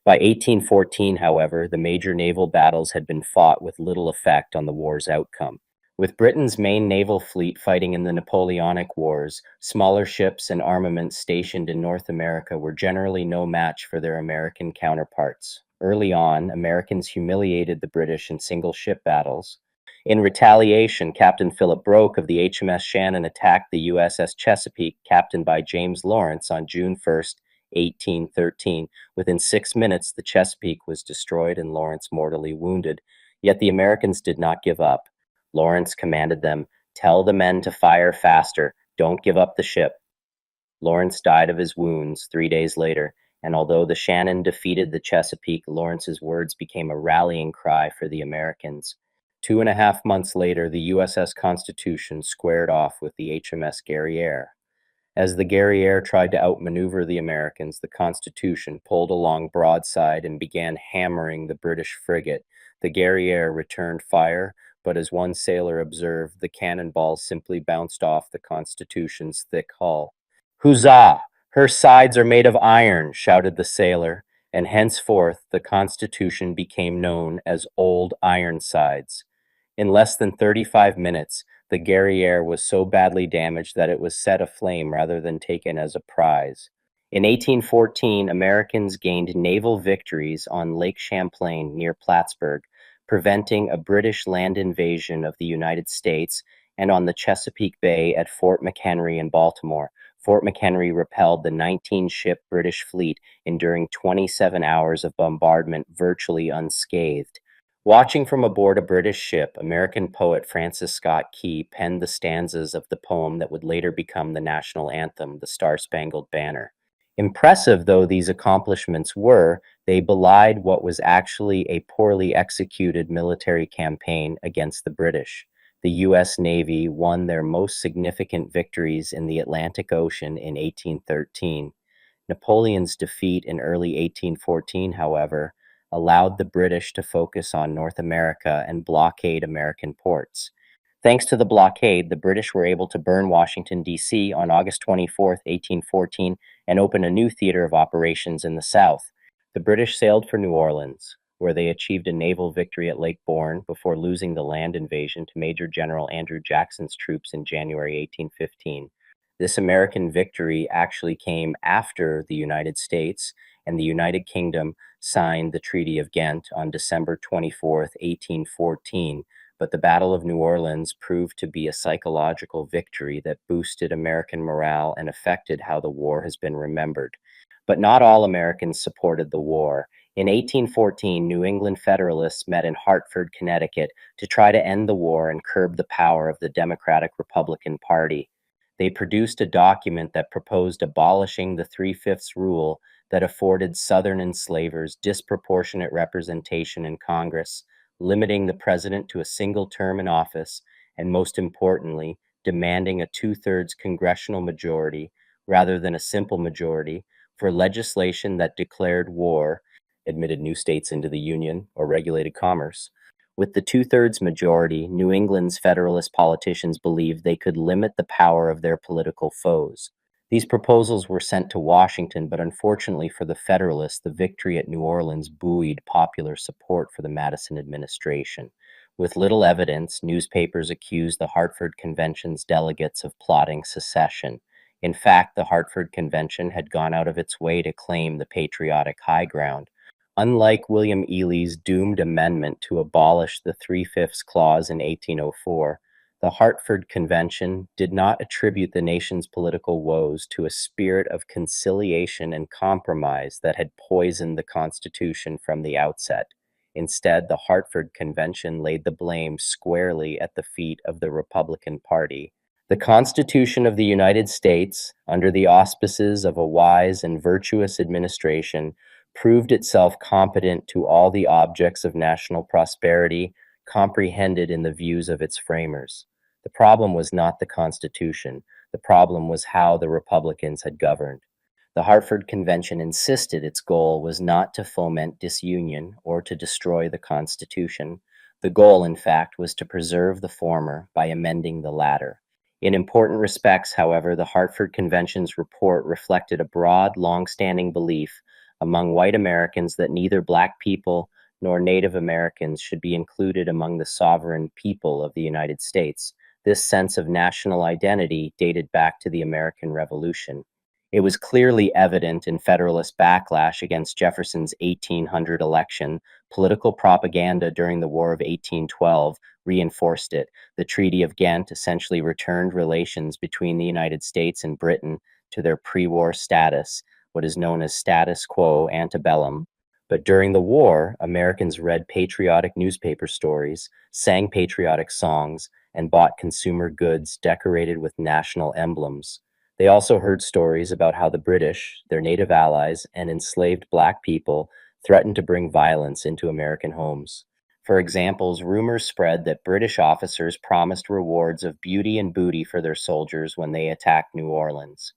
S1: By 1814, however, the major naval battles had been fought with little effect on the war's outcome. With Britain's main naval fleet fighting in the Napoleonic Wars, smaller ships and armaments stationed in North America were generally no match for their American counterparts. Early on, Americans humiliated the British in single ship battles. In retaliation, Captain Philip Broke of the HMS Shannon attacked the USS Chesapeake, captained by James Lawrence, on June 1, 1813. Within 6 minutes, the Chesapeake was destroyed and Lawrence mortally wounded. Yet the Americans did not give up. Lawrence commanded them, "Tell the men to fire faster. Don't give up the ship." Lawrence died of his wounds 3 days later, and although the Shannon defeated the Chesapeake, Lawrence's words became a rallying cry for the Americans. 2.5 months later, the USS Constitution squared off with the HMS Guerriere. As the Guerriere tried to outmaneuver the Americans, the Constitution pulled along broadside and began hammering the British frigate. The Guerriere returned fire, but as one sailor observed, the cannonballs simply bounced off the Constitution's thick hull. "Huzzah! Her sides are made of iron," shouted the sailor, and henceforth the Constitution became known as Old Ironsides. In less than 35 minutes, the Guerriere was so badly damaged that it was set aflame rather than taken as a prize. In 1814, Americans gained naval victories on Lake Champlain near Plattsburgh, preventing a British land invasion of the United States, and on the Chesapeake Bay at Fort McHenry in Baltimore. Fort McHenry repelled the 19-ship British fleet, enduring 27 hours of bombardment virtually unscathed. Watching from aboard a British ship, American poet Francis Scott Key penned the stanzas of the poem that would later become the national anthem, the Star-Spangled Banner. Impressive though these accomplishments were, they belied what was actually a poorly executed military campaign against the British. The U.S. Navy won their most significant victories in the Atlantic Ocean in 1813. Napoleon's defeat in early 1814, however, allowed the British to focus on North America and blockade American ports. Thanks to the blockade, the British were able to burn Washington, D.C. on August 24, 1814, and open a new theater of operations in the South. The British sailed for New Orleans, where they achieved a naval victory at Lake Borgne before losing the land invasion to Major General Andrew Jackson's troops in January 1815. This American victory actually came after the United States and the United Kingdom signed the Treaty of Ghent on December 24, 1814, but the Battle of New Orleans proved to be a psychological victory that boosted American morale and affected how the war has been remembered. But not all Americans supported the war. In 1814, New England Federalists met in Hartford, Connecticut, to try to end the war and curb the power of the Democratic Republican Party. They produced a document that proposed abolishing the 3/5 rule that afforded Southern enslavers disproportionate representation in Congress, limiting the president to a single term in office, and most importantly, demanding a 2/3 congressional majority rather than a simple majority for legislation that declared war, admitted new states into the Union, or regulated commerce. With the 2/3 majority, New England's Federalist politicians believed they could limit the power of their political foes. These proposals were sent to Washington, but unfortunately for the Federalists, the victory at New Orleans buoyed popular support for the Madison administration. With little evidence, newspapers accused the Hartford Convention's delegates of plotting secession. In fact, the Hartford Convention had gone out of its way to claim the patriotic high ground. Unlike William Ely's doomed amendment to abolish the 3/5 clause in 1804, the Hartford Convention did not attribute the nation's political woes to a spirit of conciliation and compromise that had poisoned the Constitution from the outset. Instead, the Hartford Convention laid the blame squarely at the feet of the Republican Party. The Constitution of the United States, under the auspices of a wise and virtuous administration, proved itself competent to all the objects of national prosperity comprehended in the views of its framers. The problem was not the Constitution. The problem was how the Republicans had governed. The Hartford Convention insisted its goal was not to foment disunion or to destroy the Constitution. The goal, in fact, was to preserve the former by amending the latter. In important respects, however, the Hartford Convention's report reflected a broad, long-standing belief among white Americans that neither Black people nor Native Americans should be included among the sovereign people of the United States. This sense of national identity dated back to the American Revolution. It was clearly evident in Federalist backlash against Jefferson's 1800 election. Political propaganda during the War of 1812 reinforced it. The Treaty of Ghent essentially returned relations between the United States and Britain to their pre-war status, what is known as status quo antebellum. But during the war, Americans read patriotic newspaper stories, sang patriotic songs, and bought consumer goods decorated with national emblems. They also heard stories about how the British, their native allies, and enslaved Black people threatened to bring violence into American homes. For examples, rumors spread that British officers promised rewards of beauty and booty for their soldiers when they attacked New Orleans.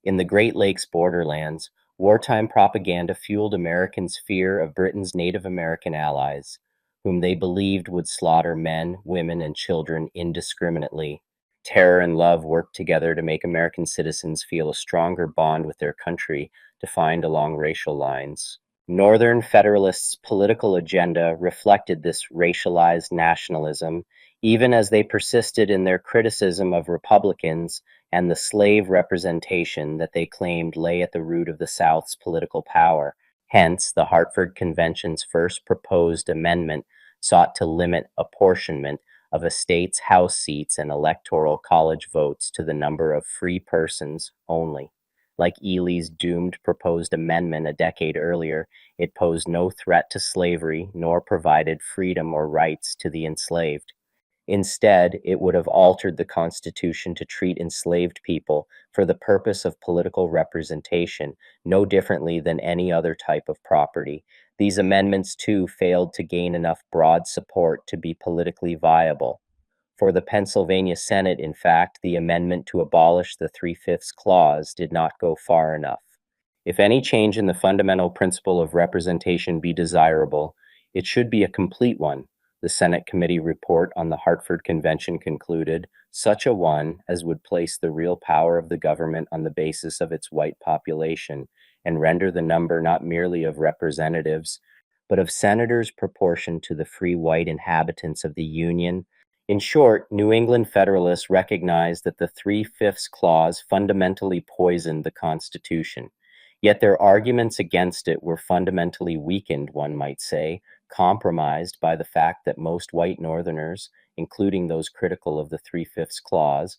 S1: In the Great Lakes borderlands, wartime propaganda fueled Americans' fear of Britain's Native American allies, whom they believed would slaughter men, women, and children indiscriminately. Terror and love worked together to make American citizens feel a stronger bond with their country, defined along racial lines. Northern Federalists' political agenda reflected this racialized nationalism, even as they persisted in their criticism of Republicans and the slave representation that they claimed lay at the root of the South's political power. Hence, the Hartford Convention's first proposed amendment sought to limit apportionment, of a state's House seats and electoral college votes to the number of free persons only. Like Ely's doomed proposed amendment a decade earlier, it posed no threat to slavery nor provided freedom or rights to the enslaved. Instead, it would have altered the Constitution to treat enslaved people for the purpose of political representation no differently than any other type of property. These amendments, too, failed to gain enough broad support to be politically viable. For the Pennsylvania Senate, in fact, the amendment to abolish the Three-Fifths Clause did not go far enough. If any change in the fundamental principle of representation be desirable, it should be a complete one. The Senate committee report on the Hartford Convention concluded, such a one as would place the real power of the government on the basis of its white population and render the number not merely of representatives, but of senators proportioned to the free white inhabitants of the Union. In short, New England Federalists recognized that the Three-Fifths Clause fundamentally poisoned the Constitution. Yet their arguments against it were fundamentally weakened, one might say, compromised by the fact that most white Northerners, including those critical of the Three-Fifths Clause,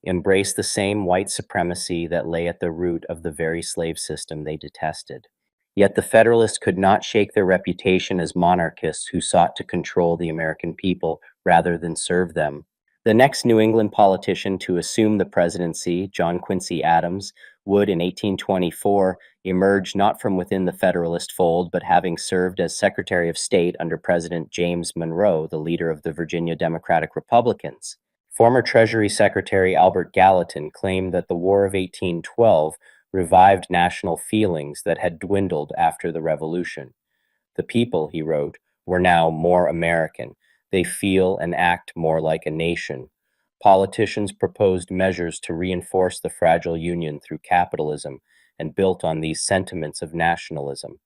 S1: embraced the same white supremacy that lay at the root of the very slave system they detested. Yet the Federalists could not shake their reputation as monarchists who sought to control the American people rather than serve them. The next New England politician to assume the presidency, John Quincy Adams, would in 1824 emerge not from within the Federalist fold, but having served as Secretary of State under President James Monroe, the leader of the Virginia Democratic Republicans. Former Treasury Secretary Albert Gallatin claimed that the War of 1812 revived national feelings that had dwindled after the Revolution. The people, he wrote, were now more American. They feel and act more like a nation. Politicians proposed measures to reinforce the fragile Union through capitalism and built on these sentiments of nationalism.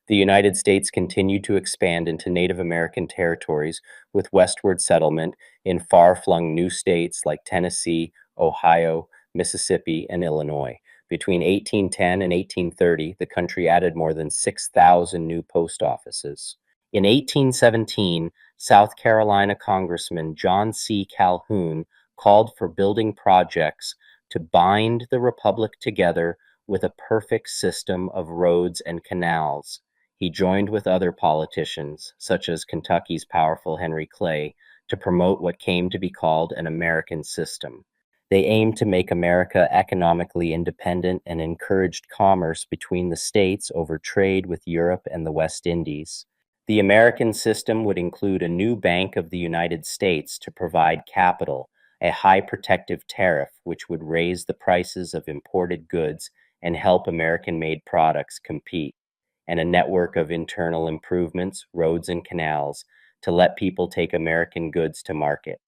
S1: The United States continued to expand into Native American territories with westward settlement in far-flung new states like Tennessee, Ohio, Mississippi, and Illinois. Between 1810 and 1830, the country added more than 6,000 new post offices. In 1817, South Carolina Congressman John C. Calhoun called for building projects to bind the Republic together with a perfect system of roads and canals. He joined with other politicians, such as Kentucky's powerful Henry Clay, to promote what came to be called an American system. They aimed to make America economically independent and encouraged commerce between the states over trade with Europe and the West Indies. The American system would include a new Bank of the United States to provide capital, a high protective tariff which would raise the prices of imported goods and help American-made products compete, and a network of internal improvements, roads and canals, to let people take American goods to market.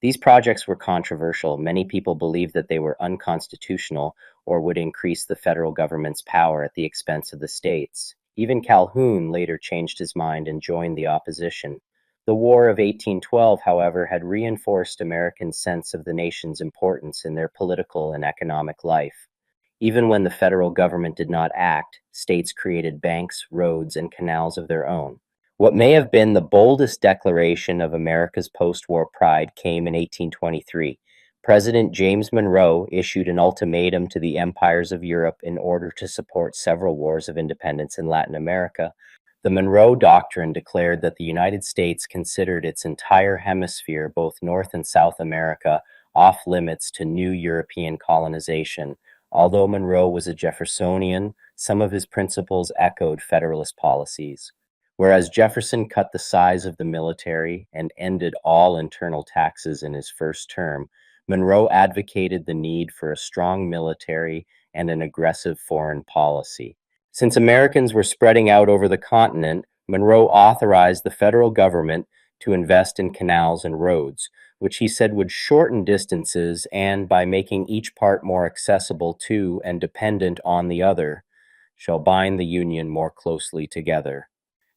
S1: These projects were controversial. Many people believed that they were unconstitutional or would increase the federal government's power at the expense of the states. Even Calhoun later changed his mind and joined the opposition. The War of 1812, however, had reinforced Americans' sense of the nation's importance in their political and economic life. Even when the federal government did not act, states created banks, roads, and canals of their own. What may have been the boldest declaration of America's post-war pride came in 1823. President James Monroe issued an ultimatum to the empires of Europe in order to support several wars of independence in Latin America. The Monroe Doctrine declared that the United States considered its entire hemisphere, both North and South America, off limits to new European colonization. Although Monroe was a Jeffersonian, some of his principles echoed Federalist policies. Whereas Jefferson cut the size of the military and ended all internal taxes in his first term, Monroe advocated the need for a strong military and an aggressive foreign policy. Since Americans were spreading out over the continent, Monroe authorized the federal government to invest in canals and roads, which he said would shorten distances and, by making each part more accessible to and dependent on the other, shall bind the Union more closely together.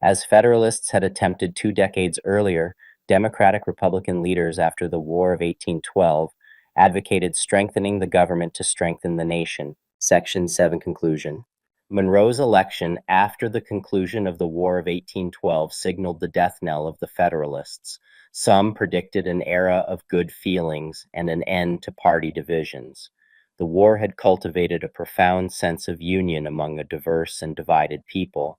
S1: As Federalists had attempted 2 decades earlier, Democratic-Republican leaders after the War of 1812 advocated strengthening the government to strengthen the nation. Section 7 conclusion. Monroe's election after the conclusion of the War of 1812 signaled the death knell of the Federalists. Some predicted an era of good feelings and an end to party divisions. The war had cultivated a profound sense of union among a diverse and divided people,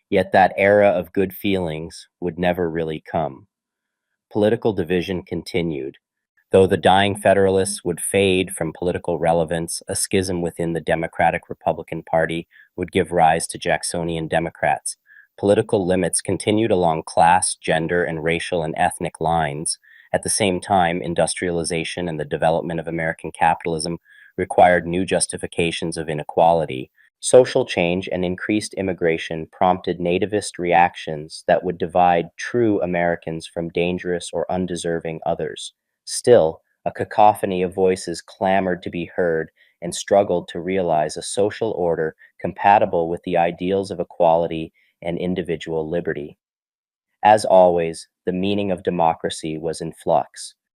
S1: yet that era of good feelings would never really come. Political division continued. Though the dying Federalists would fade from political relevance, a schism within the Democratic Republican Party would give rise to Jacksonian Democrats. Political limits continued along class, gender, and racial and ethnic lines. At the same time, industrialization and the development of American capitalism required new justifications of inequality. Social change and increased immigration prompted nativist reactions that would divide true Americans from dangerous or undeserving others. Still, a cacophony of voices clamored to be heard and struggled to realize a social order compatible with the ideals of equality and individual liberty. As always, the meaning of democracy was in flux.